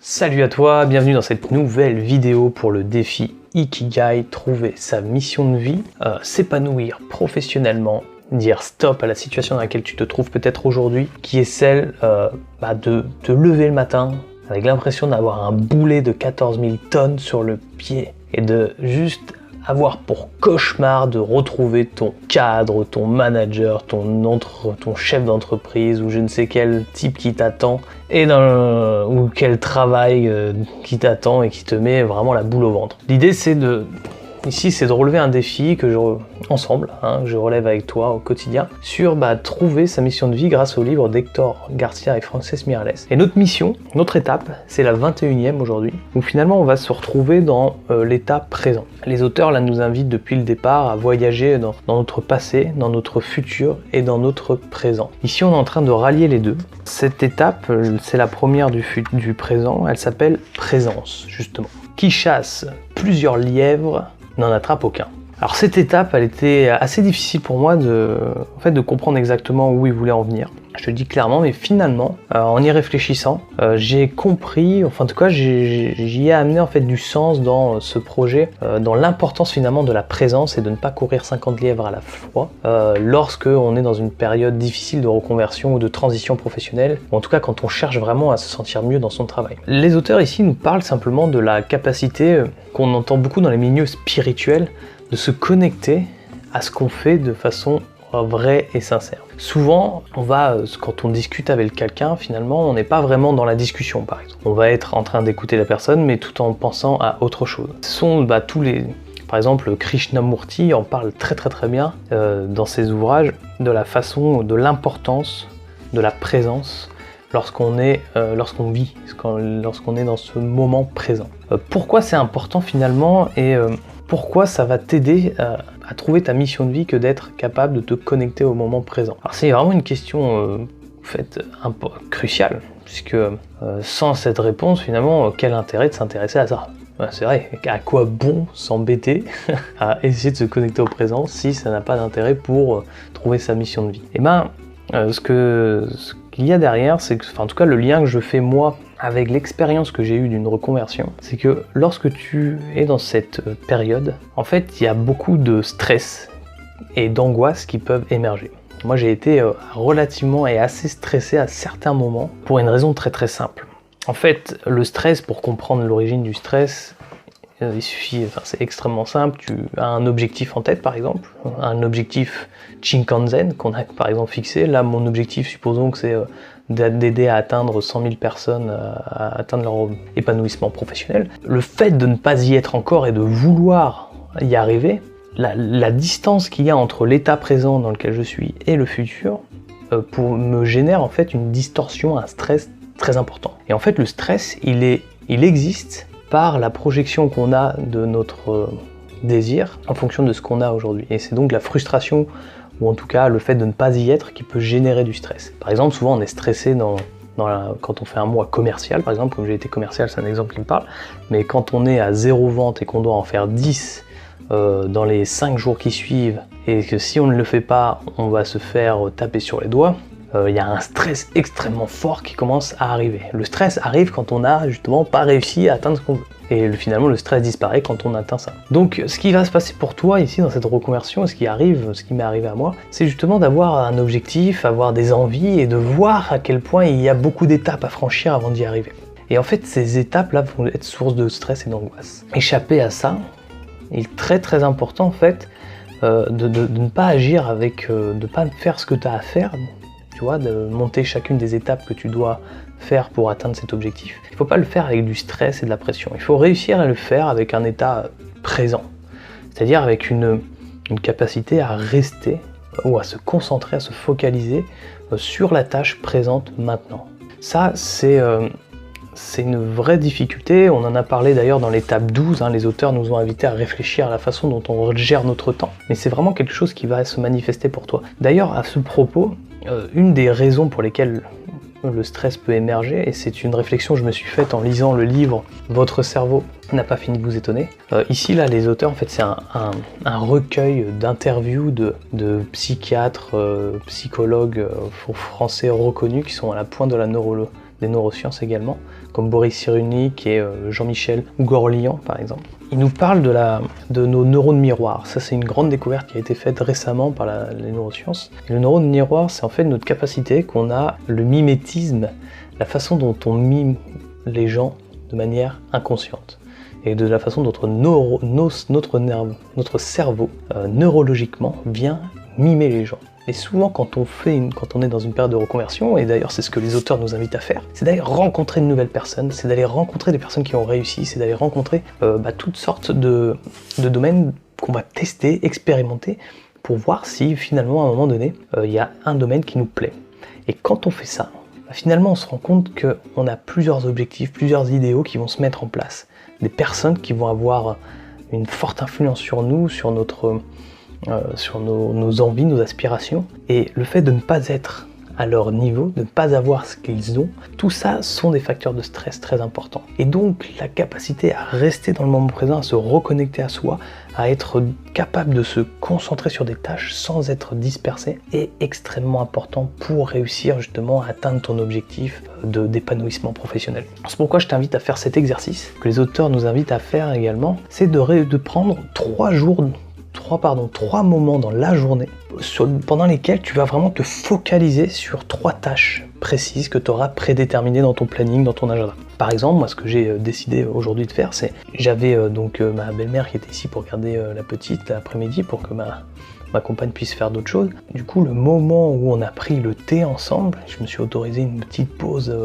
Salut à toi, bienvenue dans cette nouvelle vidéo pour le défi Ikigai, trouver sa mission de vie, s'épanouir professionnellement, dire stop à la situation dans laquelle tu te trouves peut-être aujourd'hui, qui est celle de te lever le matin avec l'impression d'avoir un boulet de 14 000 tonnes sur le pied et de juste avoir pour cauchemar de retrouver ton cadre, ton manager, ton chef d'entreprise ou je ne sais quel type qui t'attend ou quel travail qui t'attend et qui te met vraiment la boule au ventre. L'idée c'est de relever un défi que je relève avec toi au quotidien sur trouver sa mission de vie grâce au livre d'Hector Garcia et Frances Miralles. Et notre mission, notre étape, c'est la 21e aujourd'hui, où finalement on va se retrouver dans l'état présent. Les auteurs là nous invitent depuis le départ à voyager dans notre passé, dans notre futur et dans notre présent. Ici on est en train de rallier les deux. Cette étape, c'est la première du présent, elle s'appelle présence justement. Qui chasse plusieurs lièvres n'en attrape aucun. Alors cette étape, elle était assez difficile pour moi de comprendre exactement où il voulait en venir. Je te le dis clairement, mais finalement, en y réfléchissant, j'ai compris, enfin en tout cas, j'y ai amené en fait du sens dans ce projet, dans l'importance finalement de la présence et de ne pas courir 50 lièvres à la fois, lorsque on est dans une période difficile de reconversion ou de transition professionnelle, ou en tout cas quand on cherche vraiment à se sentir mieux dans son travail. Les auteurs ici nous parlent simplement de la capacité qu'on entend beaucoup dans les milieux spirituels, de se connecter à ce qu'on fait de façon vraie et sincère. Souvent, quand on discute avec quelqu'un, finalement, on n'est pas vraiment dans la discussion, par exemple. On va être en train d'écouter la personne, mais tout en pensant à autre chose. Ce sont par exemple, Krishnamurti en parle très bien dans ses ouvrages, de la façon, de l'importance de la présence lorsqu'on vit, lorsqu'on est dans ce moment présent. Pourquoi c'est important finalement et pourquoi ça va t'aider à trouver ta mission de vie que d'être capable de te connecter au moment présent? Alors c'est vraiment une question cruciale, puisque sans cette réponse finalement, quel intérêt de s'intéresser à ça? C'est vrai, à quoi bon s'embêter à essayer de se connecter au présent si ça n'a pas d'intérêt pour trouver sa mission de vie? Et ce qu'il y a derrière, c'est que, en tout cas le lien que je fais moi avec l'expérience que j'ai eue d'une reconversion, c'est que lorsque tu es dans cette période, en fait il y a beaucoup de stress et d'angoisse qui peuvent émerger. Moi j'ai été relativement et assez stressé à certains moments pour une raison très simple. En fait le stress, pour comprendre l'origine du stress, c'est extrêmement simple. Tu as un objectif en tête par exemple, un objectif Shinkansen qu'on a par exemple fixé. Là mon objectif, supposons que c'est d'aider à atteindre 100 000 personnes à atteindre leur épanouissement professionnel. Le fait de ne pas y être encore et de vouloir y arriver, la distance qu'il y a entre l'état présent dans lequel je suis et le futur me génère en fait une distorsion, un stress très important. Et en fait le stress, il existe par la projection qu'on a de notre désir en fonction de ce qu'on a aujourd'hui. Et c'est donc la frustration, ou en tout cas le fait de ne pas y être, qui peut générer du stress. Par exemple, souvent on est stressé quand on fait un mois commercial, par exemple, comme j'ai été commercial, c'est un exemple qui me parle, mais quand on est à 0 vente et qu'on doit en faire 10 dans les 5 jours qui suivent, et que si on ne le fait pas, on va se faire taper sur les doigts, il y a un stress extrêmement fort qui commence à arriver. Le stress arrive quand on n'a justement pas réussi à atteindre ce qu'on veut. Et finalement, le stress disparaît quand on atteint ça. Donc, ce qui va se passer pour toi ici dans cette reconversion, ce qui m'est arrivé à moi, c'est justement d'avoir un objectif, avoir des envies et de voir à quel point il y a beaucoup d'étapes à franchir avant d'y arriver. Et en fait, ces étapes-là vont être source de stress et d'angoisse. Échapper à ça, il est très important en fait de ne pas agir de ne pas faire ce que tu as à faire. Tu vois, de monter chacune des étapes que tu dois faire pour atteindre cet objectif. Il ne faut pas le faire avec du stress et de la pression. Il faut réussir à le faire avec un état présent, c'est-à-dire avec une capacité à rester ou à se concentrer, à se focaliser sur la tâche présente maintenant. Ça, c'est une vraie difficulté. On en a parlé d'ailleurs dans l'étape 12, les auteurs nous ont invités à réfléchir à la façon dont on gère notre temps. Mais c'est vraiment quelque chose qui va se manifester pour toi. D'ailleurs, à ce propos, une des raisons pour lesquelles le stress peut émerger, et c'est une réflexion que je me suis faite en lisant le livre « Votre cerveau n'a pas fini de vous étonner ». Ici, là, les auteurs, en fait, c'est un recueil d'interviews de psychiatres, psychologues français reconnus qui sont à la pointe de des neurosciences également, comme Boris Cyrulnik et Jean-Michel Gourlian par exemple. Ils nous parlent de nos neurones miroirs. Ça, c'est une grande découverte qui a été faite récemment par les neurosciences. Et le neurone miroir, c'est en fait notre capacité qu'on a, le mimétisme, la façon dont on mime les gens de manière inconsciente. Et de la façon dont notre cerveau, neurologiquement, vient mimer les gens. Et souvent, quand on est dans une période de reconversion, et d'ailleurs c'est ce que les auteurs nous invitent à faire, c'est d'aller rencontrer de nouvelles personnes, c'est d'aller rencontrer des personnes qui ont réussi, c'est d'aller rencontrer toutes sortes de domaines qu'on va tester, expérimenter, pour voir si finalement à un moment donné, il y a un domaine qui nous plaît. Et quand on fait ça, finalement on se rend compte qu'on a plusieurs objectifs, plusieurs idéaux qui vont se mettre en place. Des personnes qui vont avoir une forte influence sur nous, sur nos envies, nos aspirations. Et le fait de ne pas être à leur niveau, de ne pas avoir ce qu'ils ont, tout ça sont des facteurs de stress très importants. Et donc la capacité à rester dans le moment présent, à se reconnecter à soi, à être capable de se concentrer sur des tâches sans être dispersé est extrêmement important pour réussir justement à atteindre ton objectif d'épanouissement professionnel. C'est pourquoi je t'invite à faire cet exercice que les auteurs nous invitent à faire également, c'est de prendre 3 moments dans la journée pendant lesquels tu vas vraiment te focaliser sur 3 tâches précises que tu auras prédéterminées dans ton planning, dans ton agenda. Par exemple, moi ce que j'ai décidé aujourd'hui de faire, c'est j'avais ma belle-mère qui était ici pour garder la petite l'après-midi pour que ma compagne puisse faire d'autres choses. Du coup, le moment où on a pris le thé ensemble, je me suis autorisé une petite pause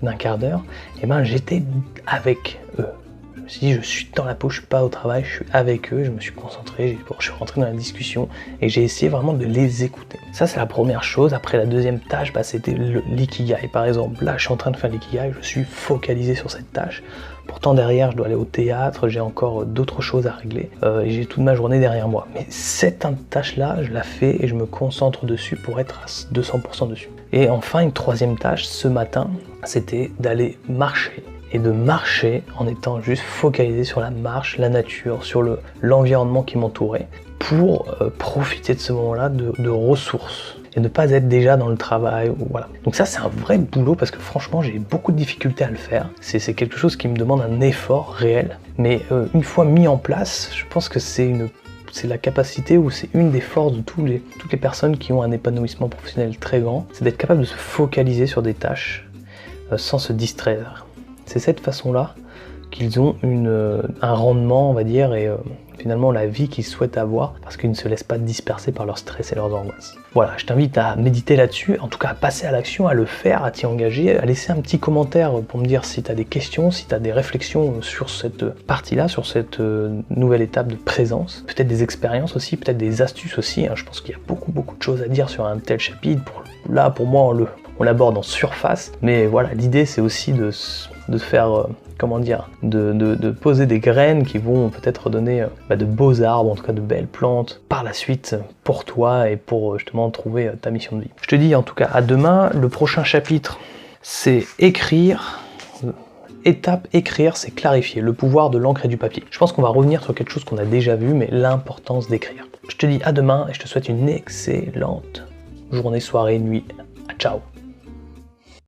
d'un quart d'heure, et j'étais avec eux. Je me suis dit, je suis dans la poche, pas au travail, je suis avec eux, je me suis concentré, je suis rentré dans la discussion et j'ai essayé vraiment de les écouter. Ça, c'est la première chose. Après, la deuxième tâche, c'était l'ikigai. Par exemple, là, je suis en train de faire l'ikigai, je suis focalisé sur cette tâche. Pourtant, derrière, je dois aller au théâtre, j'ai encore d'autres choses à régler et j'ai toute ma journée derrière moi. Mais cette tâche-là, je la fais et je me concentre dessus pour être à 200% dessus. Et enfin, une troisième tâche, ce matin, c'était d'aller marcher. Et de marcher en étant juste focalisé sur la marche, la nature, sur l'environnement qui m'entourait, pour profiter de ce moment-là de ressources et ne pas être déjà dans le travail. Voilà. Donc ça, c'est un vrai boulot parce que franchement, j'ai beaucoup de difficultés à le faire. C'est quelque chose qui me demande un effort réel. Mais une fois mis en place, je pense que c'est la capacité ou c'est une des forces de toutes les personnes qui ont un épanouissement professionnel très grand, c'est d'être capable de se focaliser sur des tâches sans se distraire. C'est cette façon-là qu'ils ont un rendement, on va dire, et finalement la vie qu'ils souhaitent avoir, parce qu'ils ne se laissent pas disperser par leur stress et leurs angoisses. Voilà, je t'invite à méditer là-dessus, en tout cas à passer à l'action, à le faire, à t'y engager, à laisser un petit commentaire pour me dire si tu as des questions, si tu as des réflexions sur cette partie-là, sur cette nouvelle étape de présence, peut-être des expériences aussi, peut-être des astuces aussi, hein. Je pense qu'il y a beaucoup de choses à dire sur un tel chapitre. Pour moi, on l'aborde en surface, mais voilà, l'idée c'est aussi de faire, de poser des graines qui vont peut-être donner de beaux arbres, en tout cas de belles plantes, par la suite pour toi et pour justement trouver ta mission de vie. Je te dis en tout cas à demain. Le prochain chapitre, c'est écrire. Étape écrire, c'est clarifier le pouvoir de l'encre et du papier. Je pense qu'on va revenir sur quelque chose qu'on a déjà vu, mais l'importance d'écrire. Je te dis à demain et je te souhaite une excellente journée, soirée, nuit. Ciao.